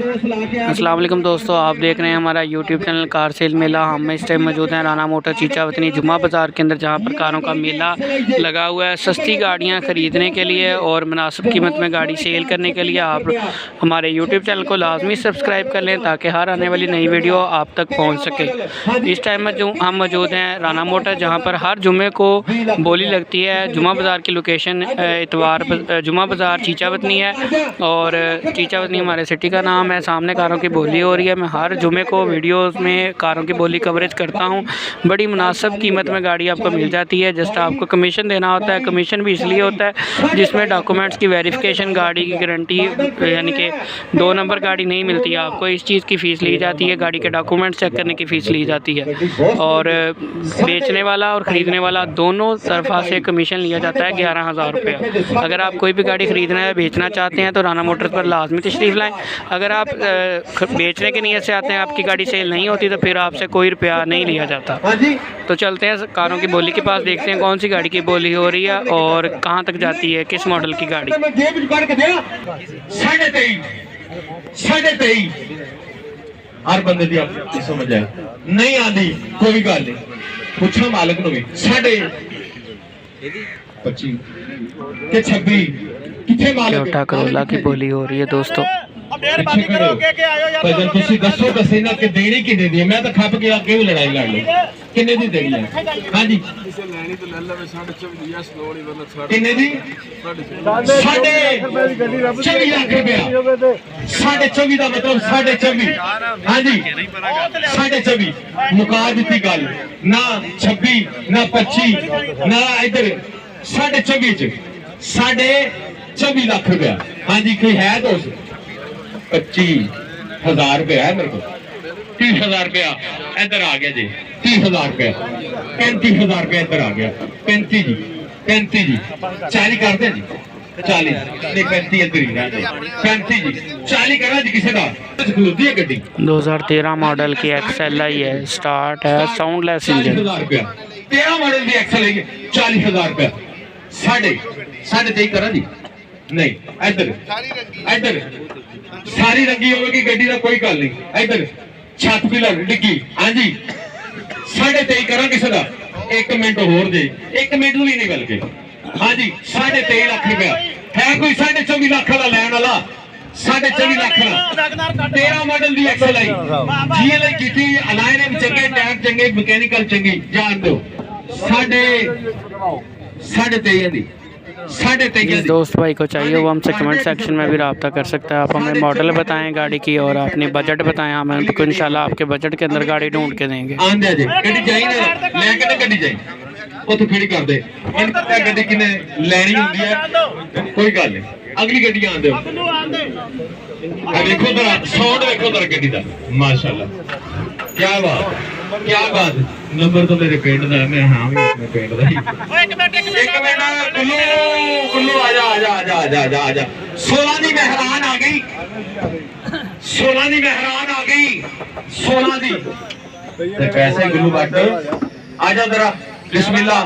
अस्सलाम वालेकुम दोस्तों, आप देख रहे हैं हमारा यूट्यूब चैनल कार सेल मेला। हम इस टाइम मौजूद हैं राना मोटर चीचा वतनी जुम्मा बाज़ार के अंदर, जहां पर कारों का मेला लगा हुआ है। सस्ती गाड़ियां खरीदने के लिए और मुनासिब कीमत में गाड़ी सेल करने के लिए आप हमारे यूट्यूब चैनल को लाजमी सब्सक्राइब कर लें ताकि हर आने वाली नई वीडियो आप तक पहुँच सके। इस टाइम में हम मौजूद हैं राना मोटर, जहाँ पर हर जुम्मे को बोली लगती है। जुम्मा बाज़ार की लोकेशन इतवार जुम्मा बाज़ार चीचा वतनी है और चीचा वतनी हमारे सिटी का नाम है। सामने कारों की बोली हो रही है। मैं हर जुमे को वीडियोस में कारों की बोली कवरेज करता हूं। बड़ी मुनासिब कीमत में गाड़ी आपको मिल जाती है। जस्ट आपको कमीशन देना होता है। कमीशन भी इसलिए होता है जिसमें डॉक्यूमेंट्स की वेरिफिकेशन, गाड़ी की गारंटी, यानी कि 2 नंबर गाड़ी नहीं मिलती है आपको, इस चीज़ की फ़ीस ली जाती है। गाड़ी के डॉक्यूमेंट्स चेक करने की फ़ीस ली जाती है और बेचने वाला और ख़रीदने वाला दोनों तरफा से कमीशन लिया जाता है 11,000 रुपया। अगर आप कोई भी गाड़ी ख़रीदना है, बेचना चाहते हैं तो राना मोटर्स पर लाजमी तशरीफ़ लाएँ। अगर आप बेचने की नीयत से आते हैं, आपकी गाड़ी सेल नहीं होती तो फिर आपसे कोई रुपया नहीं लिया जाता। तो चलते हैं कारों की बोली के पास, देखते हैं कौन सी गाड़ी की बोली हो रही है और कहाँ तक जाती है, किस मॉडल की गाड़ी। 23.5 हर बंदे दी आप समझ आए नहीं आती कोई गल नहीं, पूछो मालिक नु भी 25 के 26 किथे मालिक टोयोटा करोला की बोली हो रही है दोस्तों। भजन तुसी दसो दसे ना कि देनी किने दी, मैं तो खप के आगे भी लड़ाई लड़ ली किने दी देनी है। हां जी किने दी 24 लाख रुपया 24.5 का मतलब 24.5। हां जी 24.5 मुका दी गल ना 26 ना 25 ना इधर 24.5 च 24 लाख रुपया। हां जी कोई है दोस्त 25,000 रुपया है मेरे को, 30,000 रुपया इधर आ गया जी, 30,000 रुपया 35,000 रुपया इधर आ गया, 35 जी 40 कर दे जी 40 नहीं 35 इधर ही रह गए 35 जी 40 करा जी किसी का खलोती है गड्डी 2013 मॉडल की XLI है, स्टार्ट है, साउंडलेस इंजन। 40,000 रुपया 13 मॉडल की XLI 40,000 रुपया 23.5 करा जी नहीं इधर इधर सारी रंगी होगी गड्डी का कोई गल नहीं। इधर छत पिलर डिग्गी हाँ जी 23.5 करा किसी का 1 मिनट होर दे 1 मिनट भी नहीं बल्कि। हाँ जी 23.5 लाख रुपया है कोई 24.5 लाख वाला लैन वाला 24.5 लाख का 13 मॉडल की XLI GLI की अलाइन में चंगे टायर चंगे मैकेनिकल चंगी जान दो 23.5 जिस दोस्त भाई को चाहिए वो हमसे कमेंट सेक्शन में भी रब्ता कर सकता है। आप हमें मॉडल बताएं गाड़ी की और अपनी बजट बताएं, हम उनको इंशाल्लाह आपके बजट के अंदर गाड़ी ढूंढ के देंगे। ਉੱਥੇ ਖੜੀ ਕਰਦੇ ਮੈਨੂੰ ਪਤਾ ਗੱਡੀ ਕਿਨੇ ਲੈਣੀ ਹੁੰਦੀ ਹੈ ਕੋਈ ਗੱਲ ਨਹੀਂ ਅਗਲੀ ਗੱਡੀਆਂ ਆਂਦੇ ਆ ਦੇਖੋ ਜਰਾ ਸਾਊਂਡ ਦੇਖੋ ਜਰਾ ਗੱਡੀ ਦਾ ਮਾਸ਼ਾਅੱਲਾ ਕੀ ਬਾਤ ਨੰਬਰ ਤਾਂ ਮੇਰੇ ਪਿੰਡ ਦਾ ਮੈਂ ਹਾਂ ਵੀ ਆਪਣੇ ਪਿੰਡ ਦਾ ਹੀ ਇੱਕ ਮਿੰਟ ਕੁੱਲੂ ਆ ਜਾ 16 ਦੀ ਮਹਿਰਾਨ ਆ ਗਈ 16 ਦੀ ਮਹਿਰਾਨ ਆ ਗਈ 16 ਦੀ ਤੇ ਪੈਸੇ ਗੁੱਲੂ ਬੱਟ ਆ ਜਾ ਜਰਾ बिस्मिल्लाह।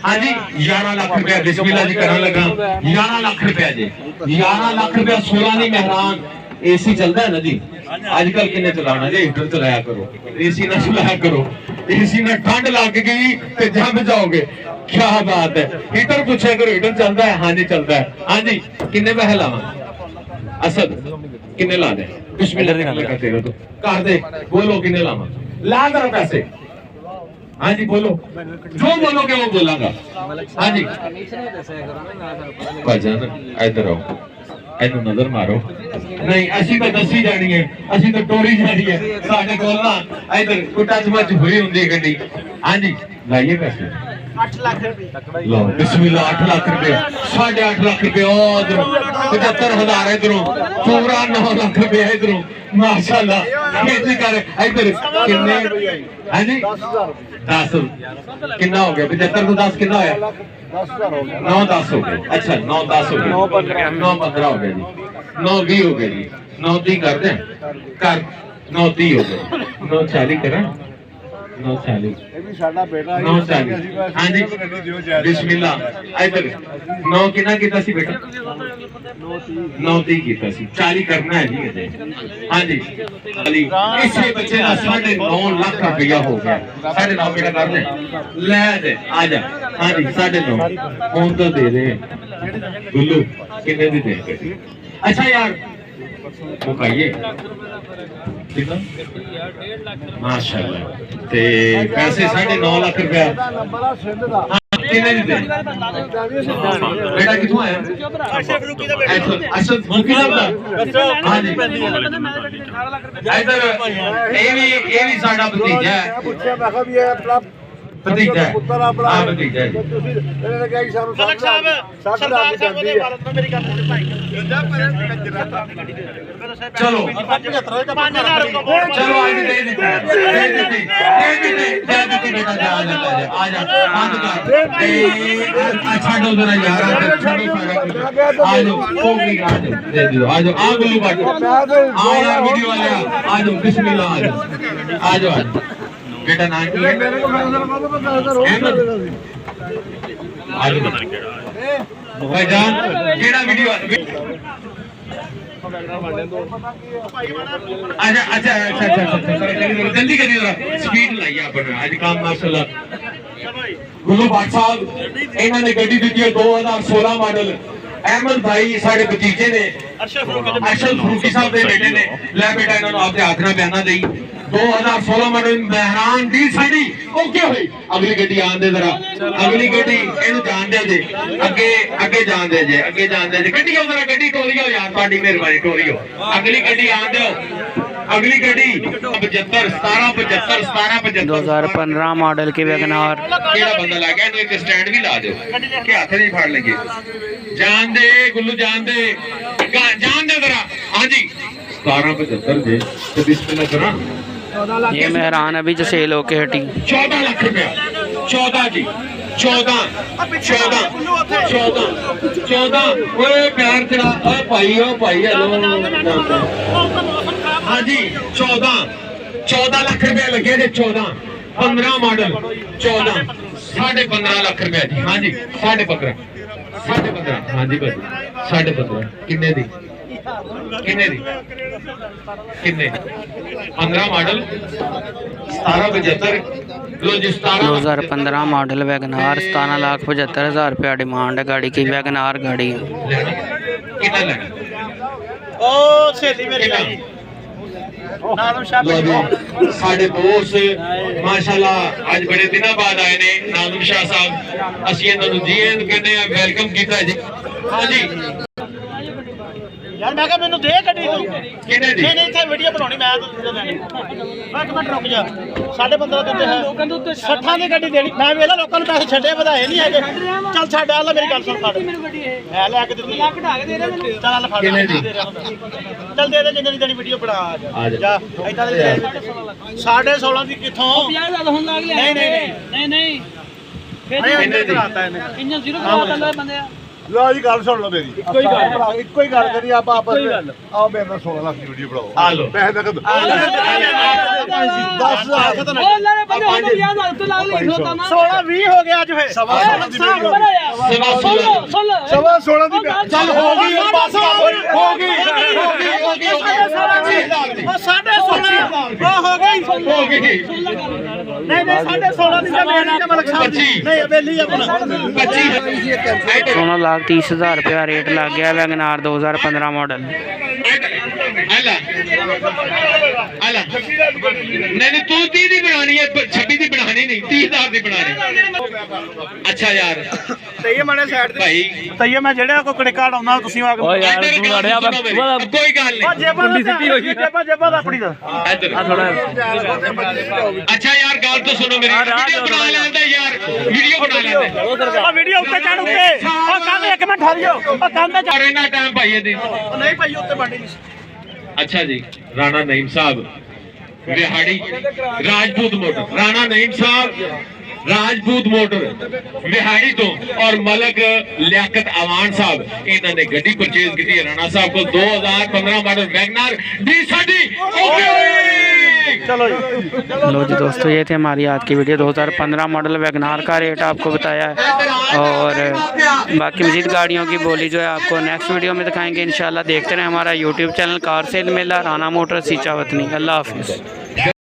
हाँ जी 11 लाख रुपया बिस्मिल्लाह जी करने लगा 11 लाख रुपया जी 11 लाख रुपया 16 दी मेहरान। एसी चलता है ना जी आजकल किन्ने चलाना जी, हीटर चलाया करो, एसी ना चलाया करो, एसी में ठंड लग गई तो जम जाओगे। क्या बात है हीटर पूछा करो हीटर चलता है। हाँ जी चलता है। हाँ जी किन्ने पैसे लावा असद किन्ने ला दे बिस्मिल्लाह तेरे तो कर दे बोलो किन्ने लावा ला कर पैसे। हाँ जी बोलो जो बोलोगे वो बोलागा। हाँ जी भाईजान इधर आओ इधर नजर मारो नहीं असी तो दसी जानी है असी तो टोरी जानी है साडे कोल ना इधर कोई टच मच हुई हुंदी गड्डी। हाँ जी लाइए पैसे 8 लाख रुपए लो बिस्मिल्लाह 8 लाख रुपए 8.5 लाख रुपए उधर 75,000 इधरों पूरा 9 लाख रुपए इधरों माशाल्लाह खेती कर इधर किन्ने। हाँ जी 10 कितना हो गया 75 को 10 कितना होया 9-10 हो गए। अच्छा 9-10 हो गए 9-15 हो गए जी 9-20 हो गए जी 9-30 कर दें कर 9-30 हो गए 9-40 करें 940 ਇਹ ਵੀ ਸਾਡਾ ਬੇਟਾ 940 ਹਾਂਜੀ ਬਿਸਮਿਲ੍ਲਾ ਇਧਰ 9 ਕਿੰਨਾ ਕੀਤਾ ਸੀ ਬੇਟਾ 930 ਕੀਤਾ ਸੀ 40 ਕਰਨਾ ਹੈ ਜੀ ਅਜੇ ਹਾਂਜੀ ਅਲੀ ਇਸੇ ਬੱਚੇ ਦਾ 9.5 ਲੱਖ ਰੁਪਇਆ ਹੋ ਗਿਆ 9.5 ਬੇਟਾ ਕਰ ਲੈ ਲੈ ਦੇ ਆ ਜਾ ਹਾਂਜੀ 9.5 ਹੁਣ ਤਾਂ ਦੇ ਦੇ ਗੁੱਲੂ ਕਿੰਨੇ ਦੀ ਦੇ अच्छा यार मुकाइए कितना माशाल्लाह ते पैसे 9.5 लाख रुपया कितने दी दे बेटा किथों आया अशरफ फरूकी दा हां जी इधर ये भी साडा भतीजा है ਪੁੱਛਿਆ ਮੈਂ ਕਿਹਾ ਵੀ ਇਹ ਆਪਣਾ ਭਤੀਜਾ ਹੈ ਪੁੱਤਰ ਆਪਣਾ ਹਾਂ ਭਤੀਜਾ ਹੈ ਤੁਸੀਂ ਇਹਨੇ ਨੇ ਕਿਹਾ ਕਿ ਸਾਨੂੰ ਮਲਕ ਸਾਹਿਬ ਸਰਦਾਰ ਸਾਹਿਬ ਦੇ ਭਾਰਤ ਨੂੰ ਮੇਰੀ ਗੱਲ ਸੁਣ ਭਾਈ चलो चलो आज दे दी बेटा जा आ जा बंद कर अच्छा डो जरा यार आ जाओ कोई आ जाओ दे दो आ जाओ आ गुल्लू बाट आओ यार वीडियो वाले आ जाओ बिस्मिल्लाह आ जाओ बेटा नाम की है ਮੇਰੇ ਕੋਲ अहमद आ जाओ भाईजान केड़ा वीडियो अच्छा अच्छा अच्छा अच्छा जल्दी करिए जरा स्पीड लाइए अपन आज काम माशाल्लाह गुल्लू भाट साहब इन्होंने गड्डी दी है 2016 मॉडल अहमद भाई साडे भतीजे ने अरशद फरूकी साहब दे बेटे ने ले बेटा इन्होंने आपके हाथ ना बयाना देई 2016 मॉडल मेहरान डी साडी ओके होई अगली गड्डी आन दे जरा अगली गड्डी इनु जान दे जे अगे जान दे जे गड्डी हो जरा गड्डी टोरियो यार ਤੁਹਾਡੀ ਮਿਹਰਬਾਨੀ ਟੋरियो अगली गड्डी आन दो अगली गड्डी 75 17 75 17 75 2015 मॉडल की वैगनार केड़ा बंदा ला गया इनु एक स्टैंड भी ला दो कि हाथ नहीं फाड़ लगे जान दे गुल्लू जान दे जरा हां जी 17 75 जे तो बिस्मिल्लाह करा ये मेहरान अभी जो सेल होके हटी 14 लाख रुपया 14 जी 14 ओए प्यार तेरा ओ भाई हेलो हाँ जी 14 लाख रुपया लगे जे 14 15 मॉडल 14 15.5 लाख रुपया जी हाँ जी 15.5 हाँ जी भाई 15.5 किन्ने दी किन्ने 15 मॉडल 1775 लो जी 2015 मॉडल वैगनार 17,75,000 रुपया डिमांड है गाड़ी की वैगनार गाड़ी है कितना लेना ਉਹ ਸਹੇਲੀ ਮੇਰੀ ਆਈ ਨਾਲਮ ਸ਼ਾਹ लो जी साडे दोस्त माशाल्लाह आज बड़े दिनों बाद आए ने नालम शाह साहब ਅਸੀਂ ਇਹਨਾਂ ਨੂੰ ਜੀ ਆਇਆਂ ਕਹਿੰਦੇ ਆ ਵੈਲਕਮ ਕੀਤਾ ਜੀ ਹਾਂ ਜੀ ਯਾਰ ਮੈਂ ਕਿਹਾ ਮੈਨੂੰ ਦੇ ਗੱਡੀ ਤੂੰ ਕਿਹਨੇ ਦੀ ਨਹੀਂ ਇੱਥੇ ਵੀਡੀਓ ਬਣਾਉਣੀ ਮੈਂ ਲੈਣੀ ਮੈਂ ਇੱਕ ਮਿੰਟ ਰੁਕ ਜਾ 15.5 ਦੇ ਉੱਤੇ ਹੈ ਲੋਕਾਂ ਦੇ ਉੱਤੇ 60 ਦੀ ਗੱਡੀ ਦੇਣੀ ਮੈਂ ਵੇਲਾ ਲੋਕਾਂ ਨੂੰ ਪੈਸੇ ਛੱਡੇ ਵਧਾਏ ਨਹੀਂ ਹੈਗੇ ਚੱਲ ਛੱਡ ਆ ਲੈ ਮੇਰੀ ਗੱਲ ਸੁਣ ਫੜ ਮੈਨੂੰ ਗੱਡੀ ਹੈ ਲੈ ਕੇ ਦਿੱਤੀ ਲੱਖ ਢਾ ਕੇ ਦੇ ਦੇ ਮੈਨੂੰ ਚੱਲ ਫੜ ਕਿਹਨੇ ਦੀ ਚੱਲ ਦੇ ਦੇ ਜਿੰਨੇ ਦੀ ਦੇਣੀ ਵੀਡੀਓ ਬਣਾ ਆ ਜਾ ਇਦਾਂ ਦੇ 16.5 ਦੀ ਕਿੱਥੋਂ 50 ਦਾ ਹੁਣ ਲੱਗ ਲਿਆ ਨਹੀਂ ਫਿਰ ਇੰਜਨ ਚਲਾਤਾ ਇਹਨੇ ਇੰਜਨ ਜ਼ੀਰੋ ਚਲਾਤਾ ਬੰਦੇ ਆ ਲਓ ਜੀ ਗੱਲ ਸੁਣ ਲਓ ਮੇਰੀ ਇੱਕੋ ਹੀ ਗੱਲ ਕਰੀ ਆਪਾਂ ਆਪਸ ਵਿੱਚ ਆਓ ਮੇਰੇ ਨਾਲ 16 ਲੱਖ ਦੀ ਵੀਡੀਓ ਬਣਾਓ ਆ ਲਓ ਪੈਸੇ ਦਾ ਕਦ 10,000 ਉਹ ਲੈ ਬੰਦੇ ਹੁਣ 50,000 ਤੋਂ ਲੱਗ ਲਈ 16 20 ਹੋ ਗਿਆ ਅੱਜ ਫੇ ਸਵਾ 16 ਦੀ ਵੀਡੀਓ ਸੁਣ ਸਵਾ 16 ਦੀ ਚੱਲ ਹੋ ਗਈ ਬਸ ਹੋ ਗਈ ਉਹ 16.5 ਉਹ ਹੋ ਗਈ ਨਹੀਂ 16.5 ਦੀ ਤਾਂ ਮੇਰੀ ਤੇ ਮਲਕ ਸਾਹਿਬ ਨਹੀਂ ਅਵੇਲੀ ਆਪਣਾ 16,30,000 रुपया रेट लग गया वैगनार 2015 मॉडल नहीं तू 30 दी बनानी है 26 दी बनानी नहीं 30,000 दी बनानी अच्छा यार ਤਈਏ ਮਣੇ ਸਾਈਡ ਤੇ भाई ਤਈਏ ਮੈਂ ਜਿਹੜਾ ਕੋਈ ਕੜਿਕਾ ਡਾਉਂਦਾ ਤੁਸੀਂ ਆ ਓ ਯਾਰ ਤੂੰ ਲੜਿਆ ਕੋਈ ਗੱਲ ਨਹੀਂ ਜੇਬਾਂ ਸਿੱਧੀ ਹੋਈ ਜੇਬਾਂ ਦਾ ਆਪਣੀ ਦਾ ਇੱਧਰ अच्छा यार गाल तो सुनो मेरी वीडियो बना लेंदा यार वीडियो बना लेंदे ਆ ਵੀਡੀਓ ਉੱਤੇ ਚੜ ਉੱਤੇ ਉਹ ਕੰਨ ਇੱਕ ਮਿੰਟ ਠਹਿਰਿਓ ਉਹ ਕੰਨ ਤੇ और इतना टाइम भाई दी ਨਹੀਂ ਭਾਈ ਉੱਤੇ ਬਾਂਡੀ ਨਹੀਂ अच्छा जी राणा नईम साहब बिहाड़ी राजपूत मोटर राणा नईम साहब राजपूत मोटर बिहाड़ी तो और मलक लियाकत अवान साहब इन्होंने गड्डी परचेज की राणा साहब को 2015 मॉडल वैगनार डी साडी ओके चलो जी लो जी दोस्तों, ये थी हमारी आज की वीडियो। 2015 मॉडल वैगनार का रेट आपको बताया है और बाकी मज़ीद गाड़ियों की बोली जो है आपको नेक्स्ट वीडियो में दिखाएंगे इंशाल्लाह। देखते रहें हमारा यूट्यूब चैनल कार सेल मेला, राना मोटर सीचा वतनी। अल्लाह हाफिज़।